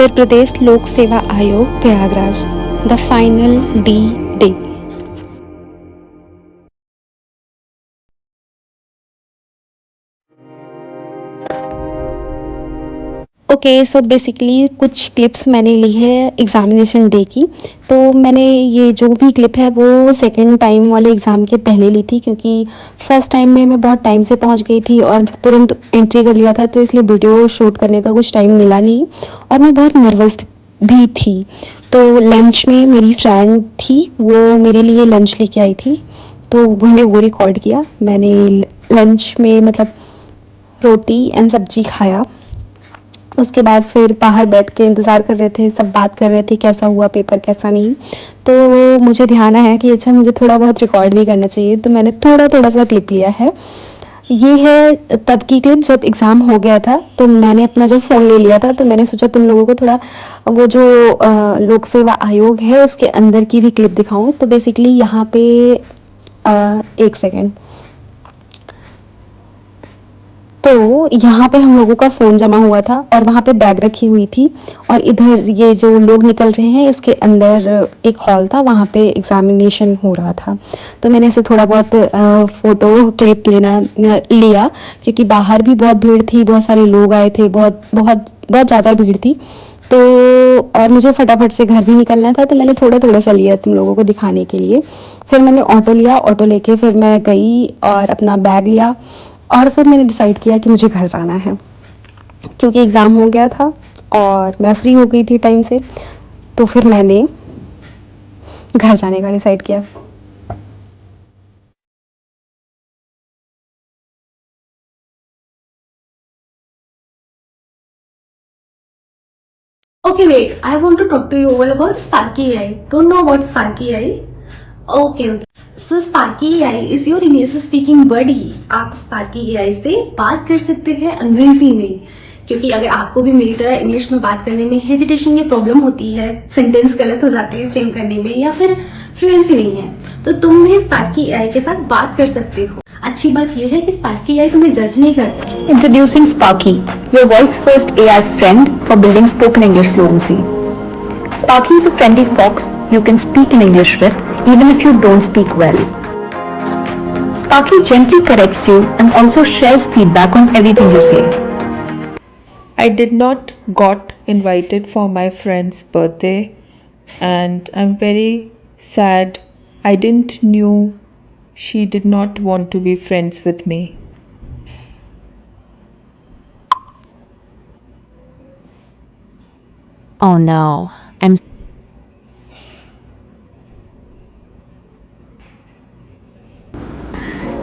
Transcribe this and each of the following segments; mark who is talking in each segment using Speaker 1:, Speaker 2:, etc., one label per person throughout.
Speaker 1: उत्तर प्रदेश लोक सेवा आयोग Prayagraj, the final D day. Okay, so basically कुछ क्लिप्स मैंने ली है एग्ज़ामिनेशन डे की। तो मैंने ये जो भी क्लिप है वो सेकंड टाइम वाले एग्ज़ाम के पहले ली थी, क्योंकि फर्स्ट टाइम में मैं बहुत टाइम से पहुंच गई थी और तुरंत एंट्री कर लिया था, तो इसलिए वीडियो शूट करने का कुछ टाइम मिला नहीं और मैं बहुत नर्वस भी थी। तो लंच में मेरी फ्रेंड थी, वो मेरे लिए लंच लेके आई थी, तो मैंने वो रिकॉर्ड किया। मैंने लंच में मतलब रोटी एंड सब्जी खाया। उसके बाद फिर बाहर बैठ के इंतज़ार कर रहे थे, सब बात कर रहे थे कैसा हुआ पेपर कैसा नहीं। तो मुझे ध्यान आया कि अच्छा मुझे थोड़ा बहुत रिकॉर्ड भी करना चाहिए, तो मैंने थोड़ा सा क्लिप लिया है। ये है तब की क्लिप जब एग्ज़ाम हो गया था, तो मैंने अपना जब फ़ोन ले लिया था, तो मैंने सोचा तुम लोगों को थोड़ा वो जो लोक सेवा आयोग है उसके अंदर की भी क्लिप दिखाऊं। तो बेसिकली यहाँ पे एक सेकेंड। तो यहाँ पे हम लोगों का फ़ोन जमा हुआ था और वहाँ पे बैग रखी हुई थी, और इधर ये जो लोग निकल रहे हैं इसके अंदर एक हॉल था, वहाँ पे एग्ज़ामिनेशन हो रहा था। तो मैंने इसे थोड़ा बहुत फ़ोटो क्लिप लिया, क्योंकि बाहर भी बहुत भीड़ थी, बहुत सारे लोग आए थे, बहुत बहुत बहुत ज़्यादा भीड़ थी। तो और मुझे फटाफट से घर भी निकलना था, तो मैंने थोड़ा सा लिया तुम लोगों को दिखाने के लिए। फिर मैंने ऑटो लिया, ऑटो लेके फिर मैं गई और अपना बैग लिया, और फिर मैंने डिसाइड किया कि मुझे घर जाना है, क्योंकि एग्ज़ाम हो गया था और मैं फ्री हो गई थी टाइम से। तो फिर मैंने घर जाने का डिसाइड किया।
Speaker 2: Okay, wait. I want to talk to you all about Sparky AI. Don't know what Sparky AI? Okay. So Sparky AI is your English speaking buddy. आप Sparky AI से बात कर सकते हैं अंग्रेजी में, क्योंकि अगर आपको भी मेरी तरह इंग्लिश में बात करने में हेजिटेशन या प्रॉब्लम होती है, सेंटेंस गलत हो जाते हैं फ्रेम करने में, या फिर फ्लुएंसी नहीं है, तो तुम भी Sparky AI के साथ बात कर सकते हो। अच्छी बात यह है कि Sparky AI तुम्हें जज नहीं करता।
Speaker 3: Introducing Sparky, your voice first AI friend for building spoken English fluency. Sparky is a friendly fox you can speak in English with even if you don't speak well. Sparky gently corrects you and also shares feedback on everything you say.
Speaker 4: I did not got invited for my friend's birthday and I'm very sad. I didn't knew she did not want to be friends with me.
Speaker 3: Oh no, I'm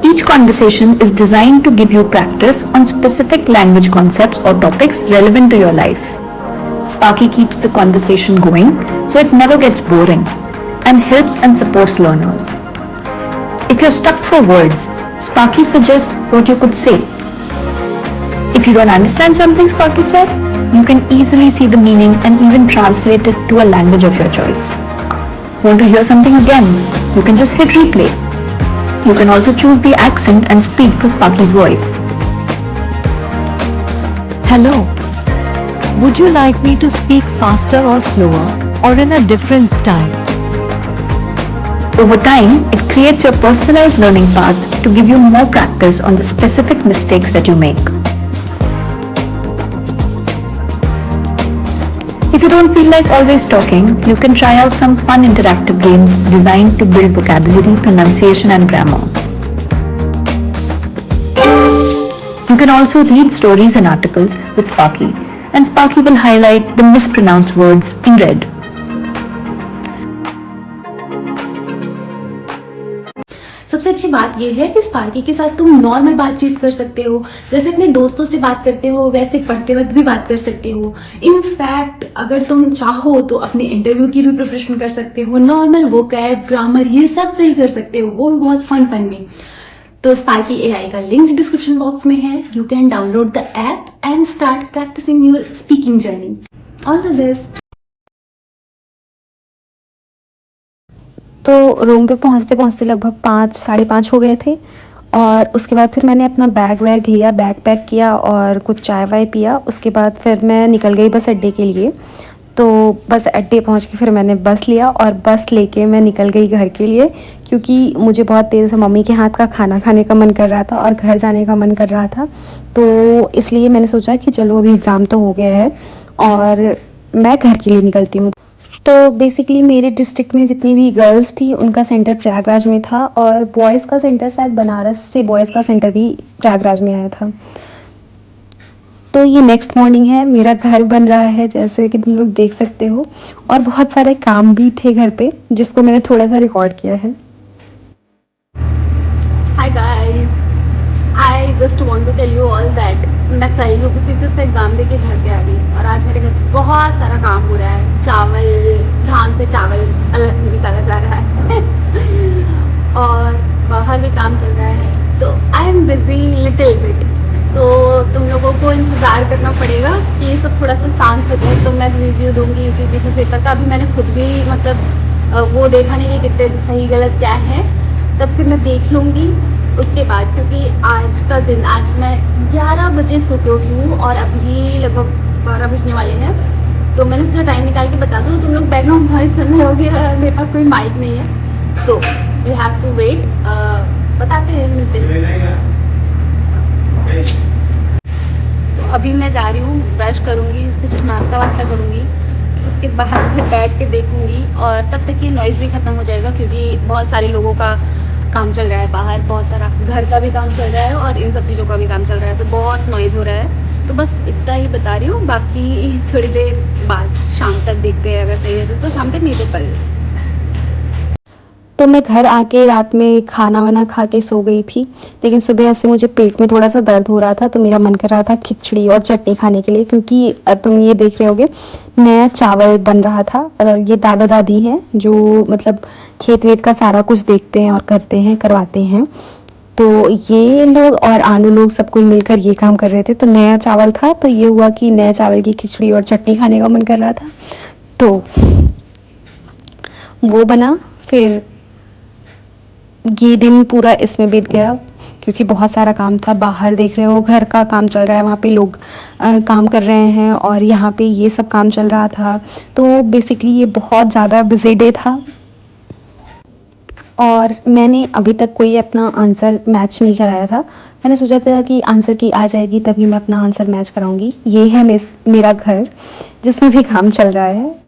Speaker 3: Each conversation is designed to give you practice on specific language concepts or topics relevant to your life. Sparky keeps the conversation going so it never gets boring and helps and supports learners. If you're stuck for words, Sparky suggests what you could say. If you don't understand something Sparky said, you can easily see the meaning and even translate it to a language of your choice. Want to hear something again? You can just hit replay. You can also choose the accent and speed for Sparky's voice.
Speaker 5: Hello. Would you like me to speak faster or slower, or in a different style?
Speaker 3: Over time, it creates your personalized learning path to give you more practice on the specific mistakes that you make. If you don't feel like always talking, you can try out some fun interactive games designed to build vocabulary, pronunciation and grammar. You can also read stories and articles with Sparky, and Sparky will highlight the mispronounced words in red.
Speaker 2: सबसे अच्छी बात यह है कि Sparky के साथ तुम normal बातचीत कर सकते हो, जैसे अपने दोस्तों से बात करते हो वैसे पढ़ते वक्त भी बात कर सकते हो। इनफैक्ट अगर तुम चाहो तो अपने इंटरव्यू की भी प्रिपरेशन कर सकते हो, नॉर्मल वोकैब ग्रामर ये सब सही कर सकते हो, वो भी बहुत फन में। तो स्पार्की एआई का लिंक डिस्क्रिप्शन बॉक्स में है। You can download the app and start practicing your speaking journey. All the best.
Speaker 1: तो रूम पे पहुँचते पहुँचते लगभग 5 साढ़े 5 हो गए थे, और उसके बाद फिर मैंने अपना बैग वैग लिया, बैग पैक किया और कुछ चाय वाय पिया। उसके बाद फिर मैं निकल गई बस अड्डे के लिए। तो बस अड्डे पहुंच के फिर मैंने बस लिया और बस लेके मैं निकल गई घर के लिए, क्योंकि मुझे बहुत तेज़ से मम्मी के हाथ का खाना खाने का मन कर रहा था और घर जाने का मन कर रहा था। तो इसलिए मैंने सोचा कि चलो अभी एग्ज़ाम तो हो गया है और मैं घर के लिए निकलती हूँ। तो बेसिकली मेरे डिस्ट्रिक्ट में जितनी भी गर्ल्स थी उनका सेंटर प्रयागराज में था और बॉयज़ का सेंटर शायद बनारस से बॉयज़ का सेंटर भी प्रयागराज में आया था। तो ये नेक्स्ट मॉर्निंग है, मेरा घर बन रहा है जैसे कि तुम लोग देख सकते हो, और बहुत सारे काम भी थे घर पे जिसको मैंने थोड़ा सा रिकॉर्ड किया है।
Speaker 2: Hi guys, I just want to tell you all that मैं कल यूपीपीसीएस का एग्ज़ाम देके घर पे आ गई और आज मेरे घर पे बहुत सारा काम हो रहा है। चावल, धान से चावल अलग निकाला जा रहा है और बाहर भी काम चल रहा है, तो I am busy little bit. तो तुम लोगों को इंतज़ार करना पड़ेगा कि ये सब थोड़ा सा शांत हो जाए तो मैं रिव्यू दूंगी यूपीपीसीएस पेपर का। अभी मैंने खुद भी मतलब वो देखा नहीं कि कितने सही गलत क्या है, तब से मैं देख लूँगी उसके बाद, क्योंकि आज का दिन, आज मैं 11 बजे सो के उठी हूँ और अभी लगभग 12 बजने वाले हैं। तो मैंने सोचा टाइम निकाल के बता दूँ, तुम लोग बैकग्राउंड वॉइस सुन रहे होगे, मेरे पास कोई माइक नहीं है तो यू हैव टू वेट। बताते हैं, मिलते हैं। तो अभी मैं जा रही हूँ, ब्रश करूँगी, कुछ नाश्ता वास्ता करूँगी, उसके बाद फिर बैठ के देखूँगी और तब तक ये नॉइज़ भी ख़त्म हो जाएगा, क्योंकि बहुत सारे लोगों का काम चल रहा है बाहर, बहुत सारा घर का भी काम चल रहा है और इन सब चीज़ों का भी काम चल रहा है, तो बहुत नॉइज़ हो रहा है। तो बस इतना ही बता रही हूँ, बाकी थोड़ी देर बाद शाम तक देखते हैं, अगर सही है तो शाम तक नहीं तो कल।
Speaker 1: तो मैं घर आके रात में खाना वाना खा के सो गई थी, लेकिन सुबह ऐसे मुझे पेट में थोड़ा सा दर्द हो रहा था तो मेरा मन कर रहा था खिचड़ी और चटनी खाने के लिए, क्योंकि तुम ये देख रहे होगे नया चावल बन रहा था। और ये दादा दादी हैं जो मतलब खेत वेत का सारा कुछ देखते हैं और करते हैं, करवाते हैं। तो ये लोग और आनू लोग सब कोई मिलकर ये काम कर रहे थे, तो नया चावल था तो ये हुआ कि नया चावल की खिचड़ी और चटनी खाने का मन कर रहा था, तो वो बना। फिर ये दिन पूरा इसमें बीत गया, क्योंकि बहुत सारा काम था। बाहर देख रहे हो घर का काम चल रहा है, वहाँ पे लोग काम कर रहे हैं और यहाँ पे ये सब काम चल रहा था। तो बेसिकली ये बहुत ज़्यादा बिजी डे था और मैंने अभी तक कोई अपना आंसर मैच नहीं कराया था। मैंने सोचा था कि आंसर की आ जाएगी तभी मैं अपना आंसर मैच कराऊंगी। ये है मेरा घर जिसमें भी काम चल रहा है।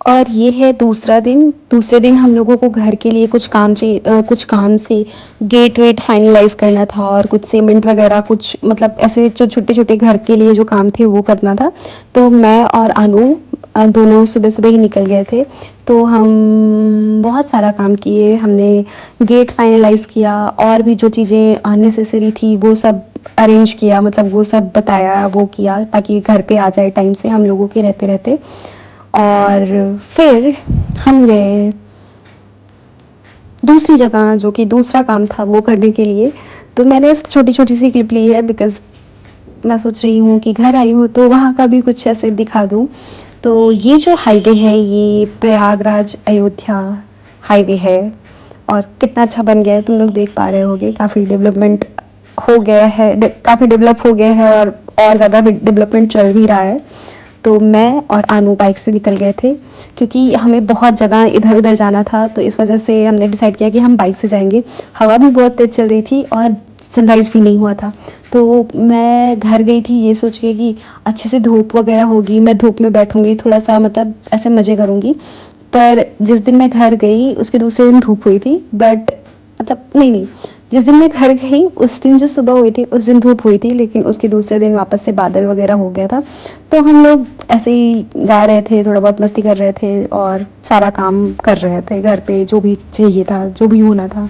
Speaker 1: और ये है दूसरा दिन। दूसरे दिन हम लोगों को घर के लिए कुछ काम चाहिए, कुछ काम से गेट वेट फाइनलाइज करना था और कुछ सीमेंट वगैरह, कुछ मतलब ऐसे जो छोटे छोटे घर के लिए जो काम थे वो करना था। तो मैं और अनु दोनों सुबह सुबह ही निकल गए थे। तो हम बहुत सारा काम किए, हमने गेट फाइनलाइज किया और भी जो चीज़ें अननेसेसरी थी वो सब अरेंज किया, मतलब वो सब बताया, वो किया ताकि घर पे आ जाए टाइम से हम लोगों के रहते रहते। और फिर हम गए दूसरी जगह, जो कि दूसरा काम था वो करने के लिए। तो मैंने छोटी छोटी सी क्लिप ली है बिकॉज़ मैं सोच रही हूँ कि घर आई हूँ तो वहाँ का भी कुछ ऐसे दिखा दूँ। तो ये जो हाईवे है ये प्रयागराज अयोध्या हाईवे है और कितना अच्छा बन गया है, तुम लोग देख पा रहे होगे। काफ़ी डेवलपमेंट हो गया है, काफ़ी डेवलप हो गया है और ज़्यादा डेवलपमेंट चल भी रहा है। तो मैं और अनु बाइक से निकल गए थे, क्योंकि हमें बहुत जगह इधर उधर जाना था, तो इस वजह से हमने डिसाइड किया कि हम बाइक से जाएंगे। हवा भी बहुत तेज़ चल रही थी और सनराइज़ भी नहीं हुआ था। तो मैं घर गई थी ये सोच के कि अच्छे से धूप वगैरह होगी, मैं धूप में बैठूंगी, थोड़ा सा मतलब ऐसे मज़े करूँगी। पर जिस दिन मैं घर गई उसके दूसरे दिन धूप हुई थी, बट मतलब नहीं, जिस दिन मैं घर गई उस दिन जो सुबह हुई थी उस दिन धूप हुई थी, लेकिन उसके दूसरे दिन वापस से बादल वगैरह हो गया था। तो हम लोग ऐसे ही जा रहे थे, थोड़ा बहुत मस्ती कर रहे थे और सारा काम कर रहे थे घर पे, जो भी चाहिए था, जो भी होना था।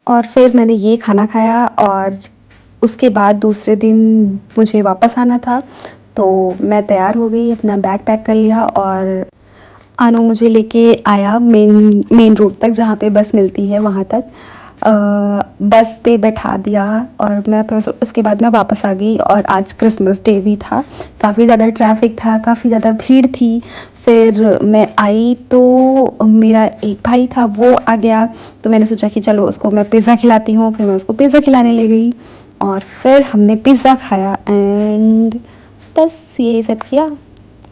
Speaker 1: और फिर मैंने ये खाना खाया और उसके बाद दूसरे दिन मुझे वापस आना था, तो मैं तैयार हो गई, अपना बैग पैक कर लिया और आनू मुझे लेके आया मेन रोड तक जहाँ पे बस मिलती है वहाँ तक। बस पे बैठा दिया और मैं फिर उसके बाद मैं वापस आ गई और आज क्रिसमस डे भी था, काफ़ी ज़्यादा ट्रैफिक था, काफ़ी ज़्यादा भीड़ थी। फिर मैं आई तो मेरा एक भाई था वो आ गया, तो मैंने सोचा कि चलो उसको मैं पिज़्ज़ा खिलाती हूँ, फिर मैं उसको पिज़्ज़ा खिलाने ले गई और फिर हमने पिज़्ज़ा खाया एंड बस यही सब किया।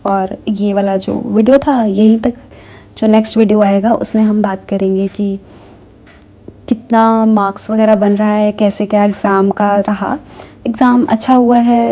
Speaker 1: और ये वाला जो वीडियो था यहीं तक, जो नेक्स्ट वीडियो आएगा उसमें हम बात करेंगे कि कितना मार्क्स वगैरह बन रहा है, कैसे क्या एग्ज़ाम का रहा। एग्ज़ाम अच्छा हुआ है।